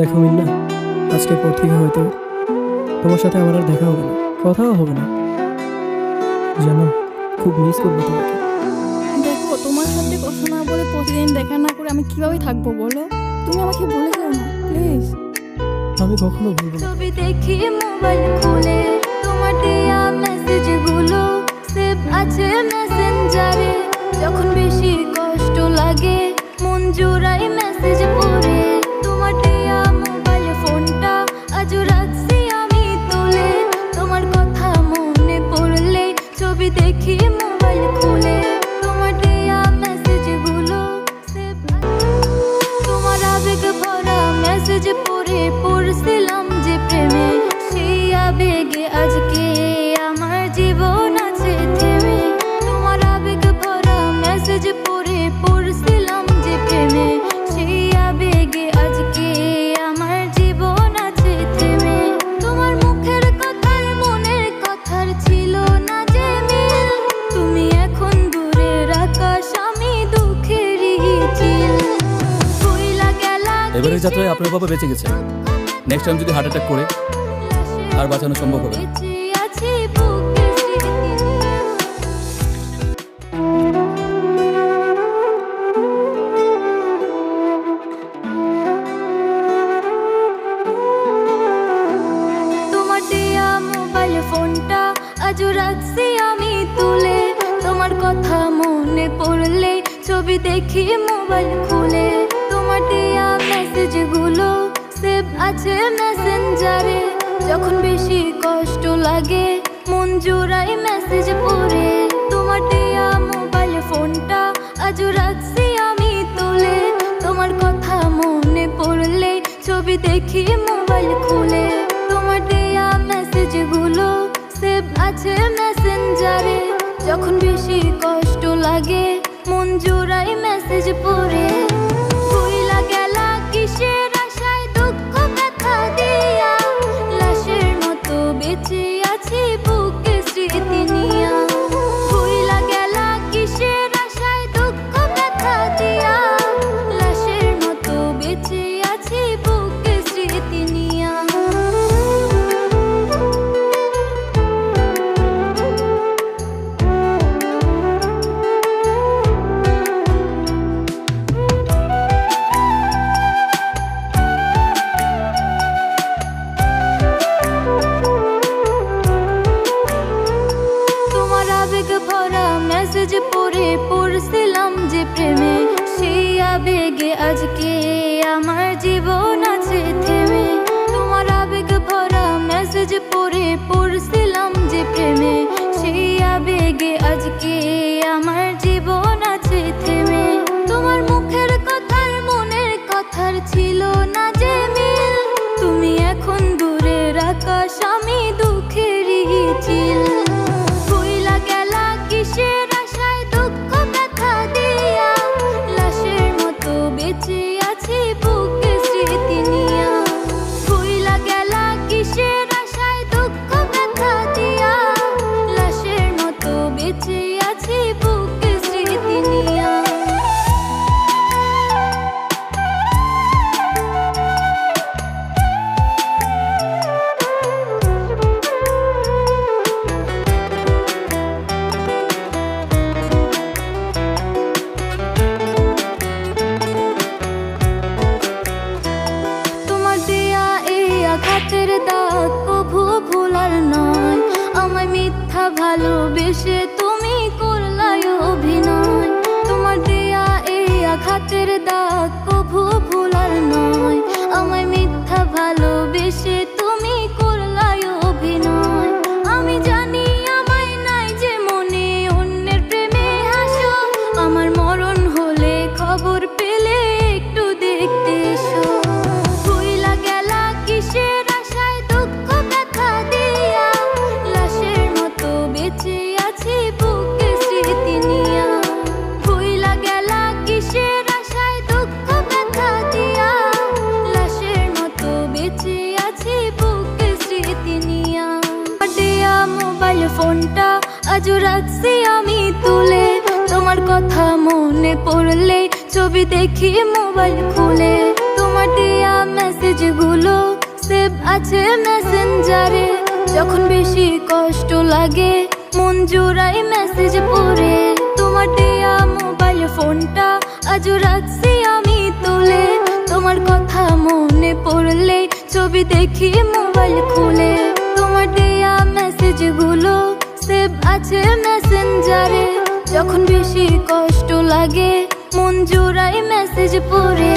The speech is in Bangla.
দেখো মিন্না, আজকের পর থেকে হয়তো তোমার সাথে আমার আর দেখা হবে না, কথাও হবে না। জানো, খুব মিস করবো তোমাকে। দেখো, তোমার সাথে কথা না বলে প্রতিদিন দেখা না করে আমি কিভাবে থাকবো বলো? তুমি আমাকে বলে যাও না প্লিজ। আমি কখনো ভুলবো না। ছবি দেখি মোবাইল খুলে, তোমার দেয়া মেসেজগুলো সেভ আছে মেসেঞ্জারে। যখন বেশি কষ্ট লাগে মন জোড়াই মেসেজ পড়ে। তোমার দেয়া মোবাইল ফোনটা আজও রাখছি আমি তুলে। তোমার কথা মনে পড়লে ছবি দেখি মোবাইল খুলে, তোমার দেয়া মেসেজগুলো সেভ। তোমার আবেগ ভরা মেসেজ পড়ছিলাম যে প্রেমে, সেই আবেগে আজকে আমার জীবন আছে থেমে। তোমার আবেগ ভরা মেসেজ পড়ছিলাম যে প্রেমে, সেই আবেগে আজকে আমার জীবন আছে থেমে। তোমার মুখের কথার মনের কথার ছিল না যে মিল, তুমি এখন দূরের আকাশ, আমি দুঃখেরই চিল। এবারের যাত্রায় আপনার বাবা বেঁচে গেছে। নেক্সট টাইম যদি হার্ট অ্যাটাক করে আর বাঁচানো সম্ভব হবে না। তোমার দেয়া মোবাইল ফোনটা আজও রাখছি আমি তুলে। তোমার কথা মনে পড়লে ছবি দেখি মোবাইল খুলে, তোমার দেয়া মেসেজগুলো সেভ আছে মেসেঞ্জারে। যখন বেশি কষ্ট লাগে মন জোড়াই মেসেজ পড়ে। তোমার দেয়া মোবাইল ফোনটা আজও রাখছি আমি তুলে। তোমার কথা মনে পড়লে ছবি দেখি মোবাইল খুলে, তোমার দেয়া মেসেজগুলো সেভ আছে মেসেঞ্জারে। যখন বেশি কষ্ট লাগে মন জোড়াই মেসেজ পড়ে। ভুইলা গেলা কিসের আশায় দুঃখ ব্যথা দিয়া, লাশের মতো বেঁচে আছি বুকে স্মৃতি নিয়া। ভুইলা গেলা কিসের আশায় দুঃখ ব্যথা দিয়া, লাশের মতো বেঁচে আছি বুকে স্মৃতি নিয়া। তোমার আবেগ ভরা মেসেজ পড়ছিলাম যে প্রেমে, সেই আবেগে আজকে আমার জীবন আছে থেমে। তোমার আবেগ ভরা মেসেজ পড়ছিলাম যে প্রেমে, সেই আবেগে আজকে আমার জীবন আছে থেমে। তোমার মুখের কথার মনের কথার ছিল না যে মিল, তুমি এখন দূরের আকাশ, আমি দুঃখেরই চিল। ভুইলা গেলা কিসের আশায় দুঃখ ব্যথা দিয়া, লাশের মতো বেঁচে আছি বুকে স্মৃতি নিয়া। ভুইলা গেলা কিসের আশায় দুঃখ ব্যথা দিয়া, লাশের মতো বেঁচে আছি বুকে স্মৃতি নিয়া। তোমার দেয়া এই আঘাতের দাগ কভু ভোলার নয়, আমায় মিথ্যা ভালোবেসে তুমি করলাই অভিনয়। তোমার দেয়া এই আঘাতের দাগ কভু ভোলার নয়, আমায় মিথ্যা ভালোবেসে তুমি করলাই অভিনয়। আমি জানি আমায় নাই যে মনে অন্যের প্রেমে হাসো, আমার মরণ হলে খবর পেলে একটু দেখতে এসো। ভুইলা গেলা কিসের আশায় দুঃখ ব্যথা দিয়া, লাশের মতো বেঁচে আছি বুকে স্মৃতি নিয়া। ভুইলা গেলা কিসের আশায় দুঃখ ব্যথা দিয়া, লাশের মতো বেঁচে আছি বুকে স্মৃতি নিয়া। দেয়া মোবাইল ফোনটা আজও রাখছি আমি তুলে, তোমার কথা মনে পড়লে ছবি দেখি মোবাইল খুলে। তোমার তোমার দেয়া মেসেজগুলো সেভ আছে মেসেঞ্জারে। যখন বেশি কষ্ট লাগে মন জোড়াই মেসেজ পড়ে। তোমার দেয়া মোবাইল ফোনটা আজও রাখছি আমি তুলে। তোমার কথা মনে পড়লে ছবি দেখি মোবাইল খুলে। তোমার দেয়া মেসেজগুলো সেভ আছে মেসেঞ্জারে। যখন বেশি কষ্ট লাগে মন জোড়াই মেসেজ পড়ে।